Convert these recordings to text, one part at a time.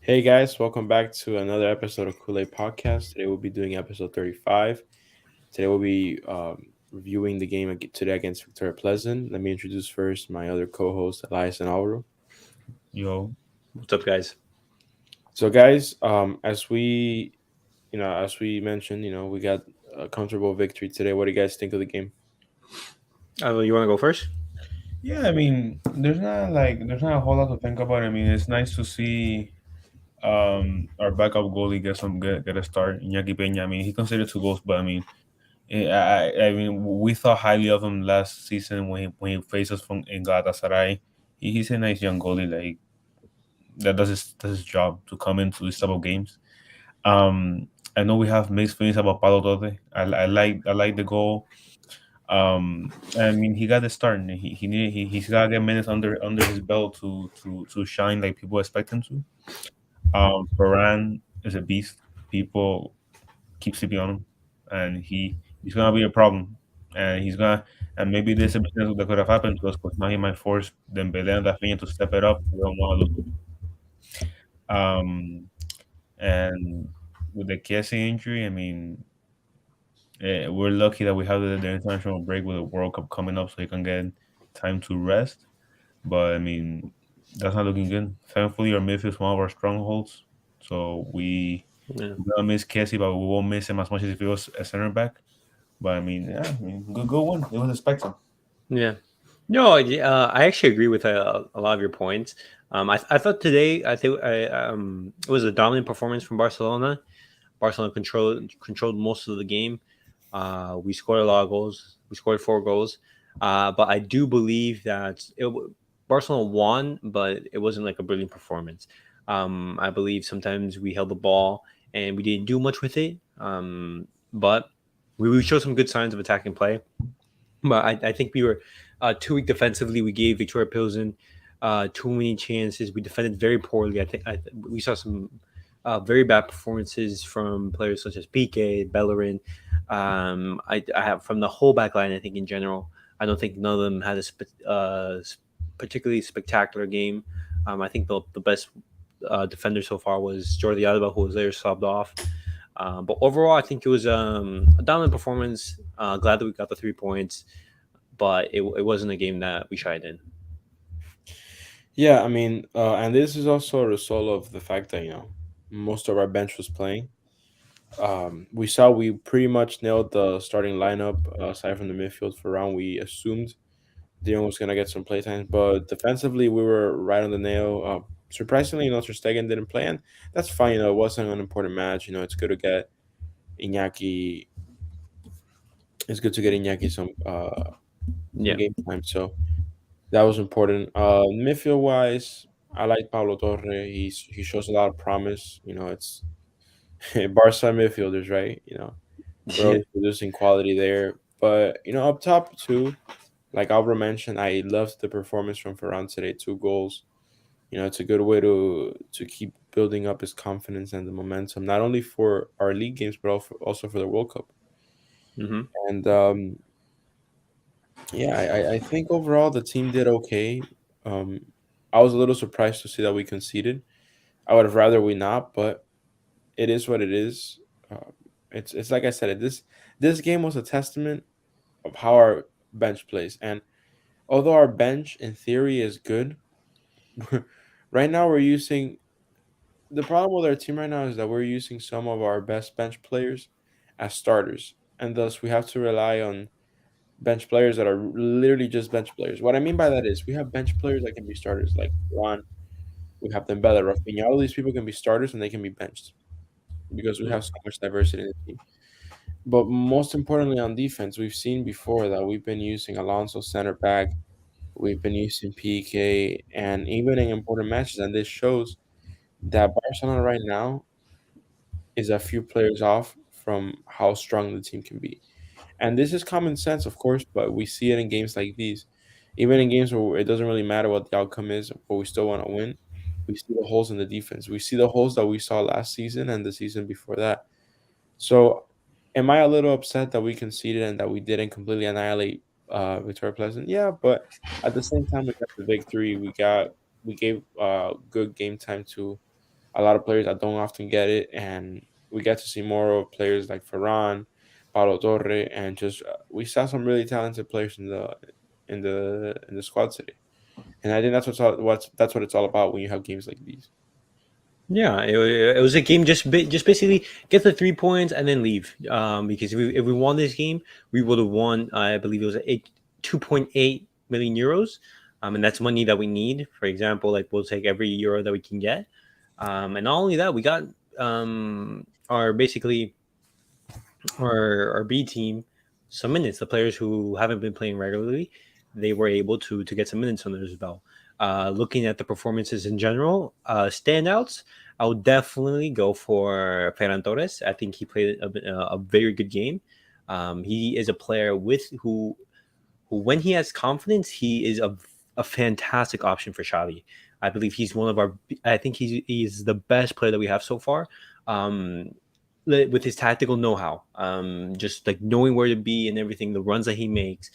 Hey guys, welcome back to another episode of Kool-Aid Podcast. Today we'll be doing episode 35. Today we'll be reviewing the game today against Victoria Plzen. Let me introduce first my other co-host, Elias and Alvaro. Yo, What's up, guys? So guys, as we mentioned, we got a comfortable victory today. What do you guys think of the game? You want to go first? yeah, I mean, there's not a whole lot to think about. I mean, it's nice to see our backup goalie get a start. Iñaki Peña. I mean, he considered 2 goals, but I mean, I mean, we thought highly of him last season when he faced us from in Galatasaray. He's a nice young goalie, like that does his job to come into this type of games. I know we have mixed feelings about Paulo Torre. I like the goal. I mean, he got the start. And he's got to get minutes under his belt to shine like people expect him to. Varane is a beast. People keep sleeping on him, and he's gonna be a problem. And he's gonna and maybe there's a business that could have happened to us because now he might force Dembele and Rafinha to step it up. We don't want to lose. Um, and with the Kessie injury, I mean, we're lucky that we have the international break with the World Cup coming up, so he can get time to rest. But I mean, that's not looking good. Thankfully, our midfield is one of our strongholds, so Yeah. we're gonna miss Kessie, but we won't miss him as much as if he was a center back. But I mean, yeah, I mean, good one. It was expected. Yeah. No, I actually agree with a lot of your points. I thought today, it was a dominant performance from Barcelona. Barcelona controlled most of the game. We scored a lot of goals. We scored 4 goals. But I do believe that Barcelona won, but it wasn't like a brilliant performance. I believe sometimes we held the ball and we didn't do much with it. But we showed some good signs of attacking play. But I think we were too weak defensively. We gave Victoria Pilsen too many chances. We defended very poorly. We saw some very bad performances from players such as PK, Bellerin. I have from the whole back line. I think in general, I don't think none of them had particularly spectacular game. I think the best defender so far was Jordi Alba, who was later subbed off. But overall, I think it was a dominant performance. Glad that we got the 3 points, but it wasn't a game that we shied in. Yeah, and this is also a result of the fact that most of our bench was playing. We saw we pretty much nailed the starting lineup aside from the midfield for round. We assumed Dion was gonna get some playtime, but defensively we were right on the nail. Surprisingly, Ter Stegen didn't play, and that's fine. It wasn't an important match. It's good to get Iñaki. It's good to get Iñaki some Yeah, game time. So that was important. Midfield wise, I like Paulo Torre. He shows a lot of promise. It's Barca midfielders, right? We're yeah, always producing quality there. But up top too, like Alvaro mentioned, I loved the performance from Ferran today. 2 goals. It's a good way to keep building up his confidence and the momentum, not only for our league games, but also for the World Cup. hmm And yeah, I think overall the team did okay. Um, I was a little surprised to see that we conceded. I would have rather we not, but it is what it is. Uh, it's like I said, this game was a testament of how our bench plays. And although our bench in theory is good, right now we're using the problem with our team right now is that we're using some of our best bench players as starters, and thus we have to rely on bench players that are literally just bench players. What I mean by that is we have bench players that can be starters, like Ron. We have Dembele, Rafinha. All these people can be starters and they can be benched because we have so much diversity in the team. But most importantly, on defense, we've seen before that we've been using Alonso center back. We've been using PK, and even in important matches, and this shows that Barcelona right now is a few players off from how strong the team can be. And this is common sense, of course, but we see it in games like these. Even in games where it doesn't really matter what the outcome is, but we still want to win, we see the holes in the defense. We see the holes that we saw last season and the season before that. So, am I a little upset that we conceded and that we didn't completely annihilate Victoria Pleasant? Yeah, but at the same time, we got the victory. We gave good game time to a lot of players that don't often get it, and we get to see more of players like Ferran, Paulo Torre, and just we saw some really talented players in the squad today. And I think that's what it's all about when you have games like these. Yeah, it was a game just basically get the 3 points and then leave. Because if we won this game, we would have won. I believe it was 2.8 million euros. And that's money that we need. For example, like we'll take every euro that we can get. And not only that, we got our basically our B team some minutes. The players who haven't been playing regularly, they were able to get some minutes under his belt. Looking at the performances in general, standouts, I would definitely go for Ferran Torres. I think he played a very good game. He is a player who, when he has confidence, he is a fantastic option for Xavi. I believe he's one of our. I think he's the best player that we have so far. Um, with his tactical know-how, just like knowing where to be and everything, the runs that he makes,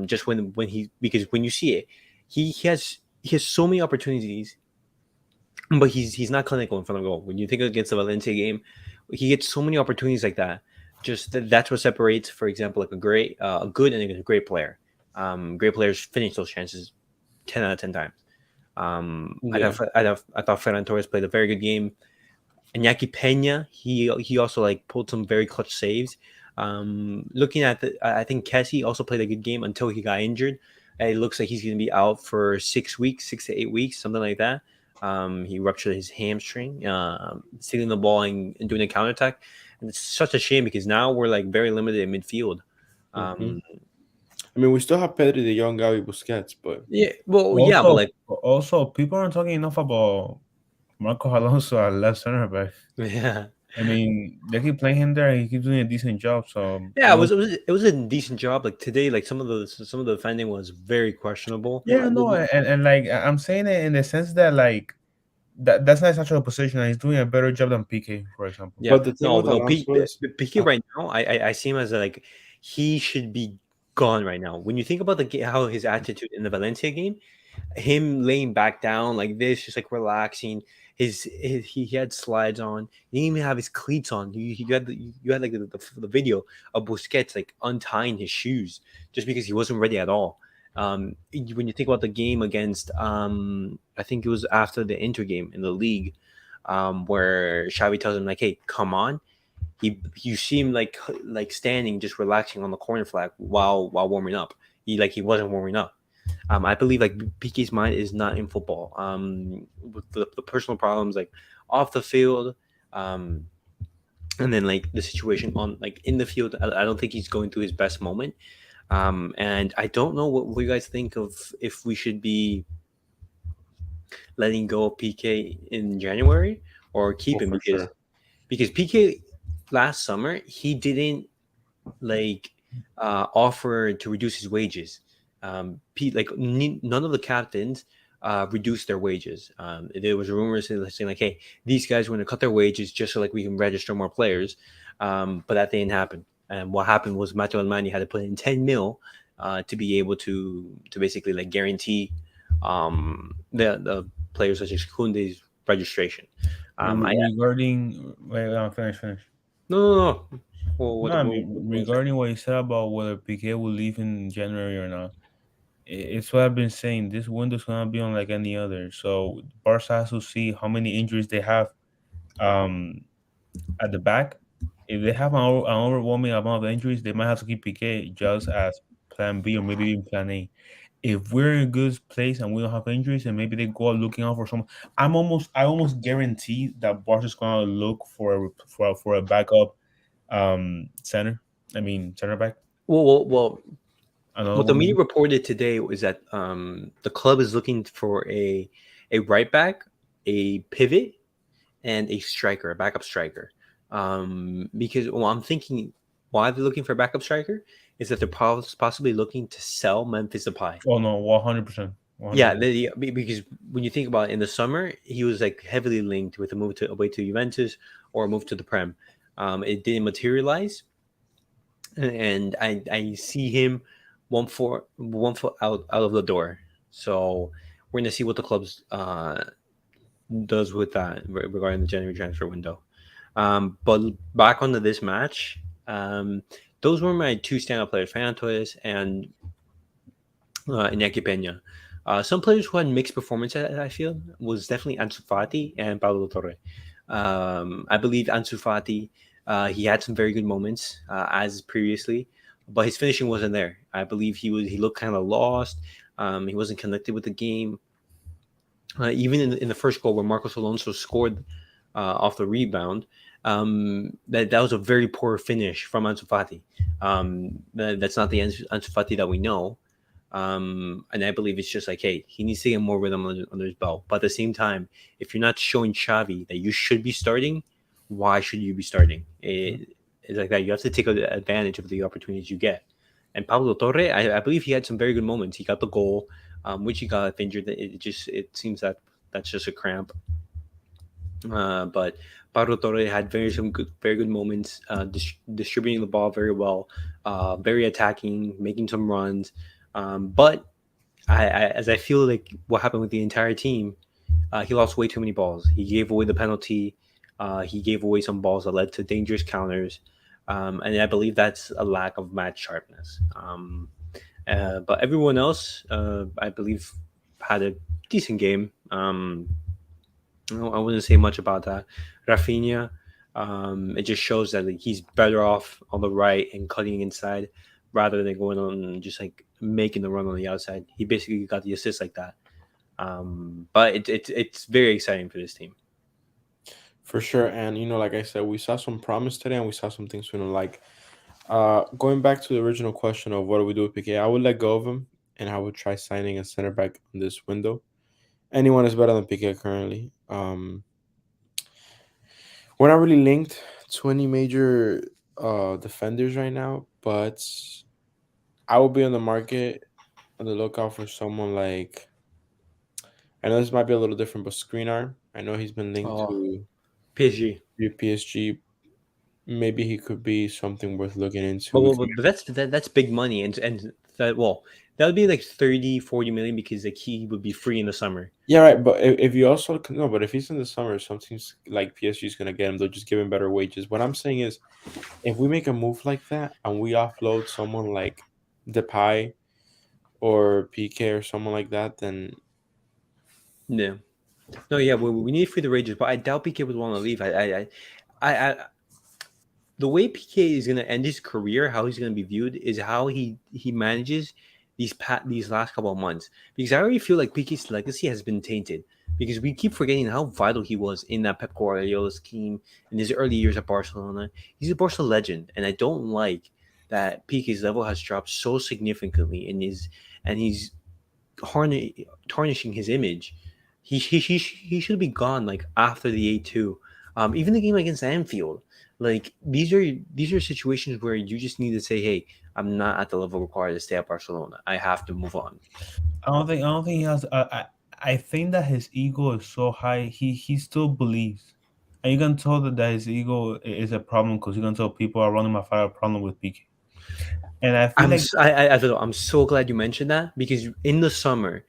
just when he because when you see it, he has so many opportunities, but he's not clinical in front of goal. When you think against the Valencia game, he gets so many opportunities like that. Just that's what separates, for example, like a good and a great player. Great players finish those chances 10 out of 10 times. Yeah. I thought Ferran Torres played a very good game. Iñaki Peña, he also like pulled some very clutch saves. Looking at I think Kessie also played a good game until he got injured. It looks like he's going to be out for 6 weeks, 6 to 8 weeks, something like that. He ruptured his hamstring, stealing the ball and doing a counterattack. And it's such a shame because now we're like very limited in midfield. Hmm. Um, I mean, we still have Pedri the young Gavi Busquets, but yeah, well, yeah, but Also, like, also, people aren't talking enough about Marco Alonso at left center back. yeah, I mean, they keep playing him there, and he keeps doing a decent job. So yeah, no, it was a decent job. Like today, like some of the defending was very questionable. yeah, no, and like I'm saying it in the sense that like that's not his actual position, and he's doing a better job than PK, for example. Yeah, but the thing no, with no. Alonso is, Piqué right now, I see him as like he should be gone right now. When you think about how his attitude in the Valencia game, him laying back down like this, just like relaxing. He had slides on. He didn't even have his cleats on. You had like the video of Busquets like untying his shoes just because he wasn't ready at all. When you think about the game against, I think it was after the Inter game in the league, where Xavi tells him like, "Hey, come on." You see him like standing, just relaxing on the corner flag while warming up. He wasn't warming up. I believe like PK's mind is not in football. With the personal problems like off the field, um, and then like the situation on like in the field, I don't think he's going through his best moment. And I don't know what you guys think of if we should be letting go of PK in January or keep oh, him for sure. because PK last summer he didn't like offer to reduce his wages. None of the captains reduced their wages. There was rumors saying like, "Hey, these guys were going to cut their wages just so like we can register more players," but that didn't happen. And what happened was Matteo Almani had to put in 10 mil to be able to basically like guarantee the players such as Kunde's registration. I Regarding, wait, no, finish. no no no. Well, No, I mean what was regarding what you said about whether Piqué will leave in January or not, it's what I've been saying. This window's gonna be on like any other. So Barca has to see how many injuries they have um at the back. If they have an overwhelming amount of injuries, they might have to keep Piqué just as Plan B or maybe even Plan A. If we're in a good place and we don't have injuries, and maybe they go out looking out for some, I almost guarantee that Barca's gonna look for a backup center. I mean center back. well, Another what the one media maybe. reported today was that the club is looking for a right back, a pivot, and a striker, a backup striker. Because well, I'm thinking why they're looking for a backup striker is that they're possibly looking to sell Memphis Depay. Oh no, 100%, Yeah, 100%. because when you think about it, in the summer, he was like heavily linked with a move to away to Juventus or a move to the Prem. It didn't materialize, and I see him one foot out of the door. So we're gonna see what the club's does with that regarding the January transfer window. But back onto this match, um, those were my two standout players, Ferran Torres and Iñaki Peña. Some players who had mixed performances, I feel, was definitely Ansu Fati and Paulo Torre. I believe Ansu Fati, he had some very good moments as previously, but his finishing wasn't there. I believe he looked kind of lost. He wasn't connected with the game. Even in the first goal where Marcos Alonso scored off the rebound, that was a very poor finish from Ansu Fati. That's not the Ansu Fati that we know. And I believe it's just like, hey, he needs to get more rhythm under his belt. But at the same time, if you're not showing Xavi that you should be starting, why should you be starting? It's like that. You have to take advantage of the opportunities you get. And Pablo Torre, I believe he had some very good moments. He got the goal, which he got injured. It seems that that's just a cramp. But Pablo Torre had very good moments, distributing the ball very well, very attacking, making some runs. But as I feel like what happened with the entire team, he lost way too many balls. He gave away the penalty. He gave away some balls that led to dangerous counters. And I believe that's a lack of match sharpness. But everyone else, I believe, had a decent game. I wouldn't say much about that. Rafinha, it just shows that like, he's better off on the right and cutting inside rather than going on and just like making the run on the outside. He basically got the assist like that. But it's very exciting for this team. For sure. And like I said, we saw some promise today, and we saw some things we don't like. Going back to the original question of what do we do with Piqué, I would let go of him, and I would try signing a center back in this window. Anyone is better than Piqué currently. We're not really linked to any major defenders right now, but I will be on the market on the lookout for someone like, I know this might be a little different, but Screenar. I know he's been linked Oh, to PSG. PSG. Maybe he could be something worth looking into. But, We well, could, but that's big money, and that that would be like 30-40 million because like he would be free in the summer. yeah, right. But if you also no, but if he's in the summer, some teams like PSG is gonna get him. They'll just give him better wages. What I'm saying is, if we make a move like that and we offload someone like Depay or PK or someone like that, then Yeah. No, yeah, we need free the wages, but I doubt PK would want to leave. I the way PK is going to end his career, how he's going to be viewed, is how he manages these last couple of months. Because I already feel like PK's legacy has been tainted. Because we keep forgetting how vital he was in that Pep Guardiola scheme in his early years at Barcelona. He's a Barca legend, and I don't like that PK's level has dropped so significantly, and he's tarnishing his image. He should be gone like after the 8-2. Even the game against Anfield, like these are situations where you just need to say, "Hey, I'm not at the level required to stay at Barcelona. I have to move on." I don't think he has. I think that his ego is so high. He still believes, and you can tell that his ego is a problem because you can tell people are running my fire a problem with PK. And I feel like I don't know. I'm so glad you mentioned that because in the summer,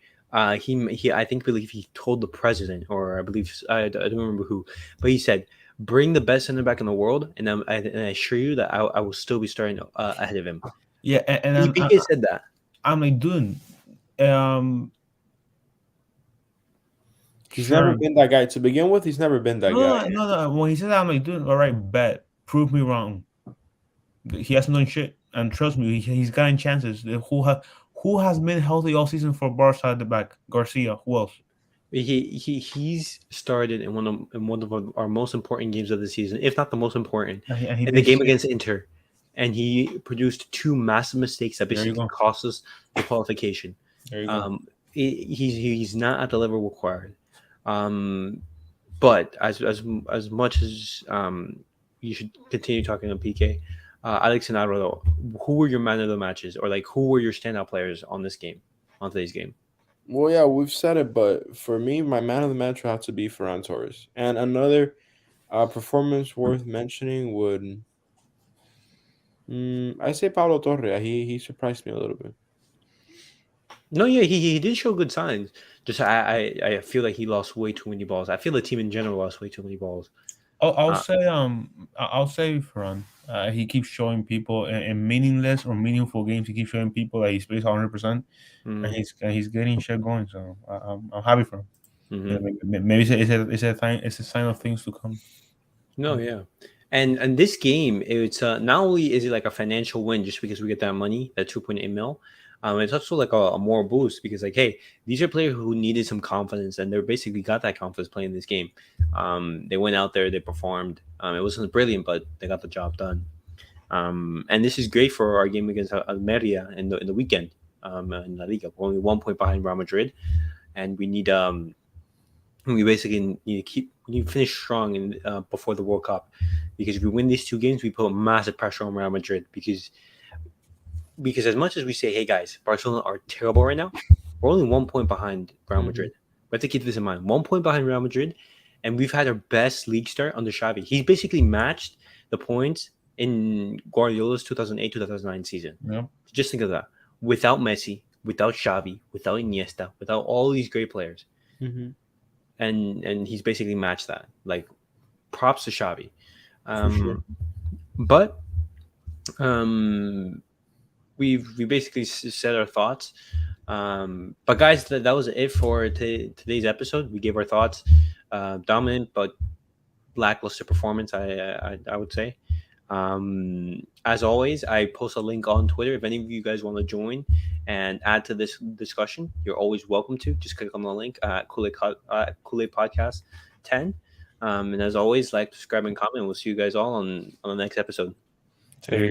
he I think believe he told the president or I believe I don't remember who, but he said, "Bring the best center back in the world, and I assure you that I will still be starting ahead of him." yeah, and PK said that. I'm like, dude, um, he's never sure. been that guy. To begin with, he's never been that guy. No. When he said that, I'm like, dude, all right, bet, prove me wrong. He hasn't done shit, and trust me, he's gotten chances. Who has been healthy all season for Barca at the back? Garcia. Who else? He's started in one of our most important games of the season, if not the most important, And he in the did game shit. against Inter, and he produced two massive mistakes that There you basically go. cost us the qualification. There you go. He's not at the level required. Um, but as much as you should continue talking on PK, Alex and Alvaro, who were your man of the matches, or like who were your standout players on this game, on today's game? Well, yeah, we've said it, but for me, my man of the match would have to be Ferran Torres. And another performance worth mentioning would, I say Pablo Torre. He surprised me a little bit. No, yeah, he did show good signs. Just I feel like he lost way too many balls. I feel the team in general lost way too many balls. I'll Uh, say I'll say Ferran. He keeps showing people in meaningless or meaningful games. He keeps showing people that he's plays 100%, and mm, he's getting shit going. So I'm happy for him. hmm Maybe it's a sign of things to come. No, yeah, and this game, it's not only is it like a financial win just because we get that money, that 2.8 mil. It's also like a more boost because like, hey, these are players who needed some confidence, and they basically got that confidence playing this game. They went out there, they performed. It wasn't brilliant, but they got the job done. And this is great for our game against Almeria in the weekend in La Liga. We're only 1 point behind Real Madrid, and we basically need to we need to finish strong in before the World Cup, because if we win these two games, we put massive pressure on Real Madrid. Because as much as we say, hey guys, Barcelona are terrible right now, we're only 1 point behind Real Hmm. Madrid. We have to keep this in mind. 1 point behind Real Madrid, and we've had our best league start under Xavi. He's basically matched the points in Guardiola's 2008-2009 season. Yep. Just think of that. Without Messi, without Xavi, without Iniesta, without all these great players, Hmm. and he's basically matched that. Like, props to Xavi. For sure. But um, we basically said our thoughts. But guys, that was it for today's episode. We gave our thoughts. Dominant but lackluster performance, I would say. As always, I post a link on Twitter. If any of you guys want to join and add to this discussion, you're always welcome to. Just click on the link at Kool-Aid Podcast 10. And as always, like, subscribe, and comment. We'll see you guys all on the next episode. Take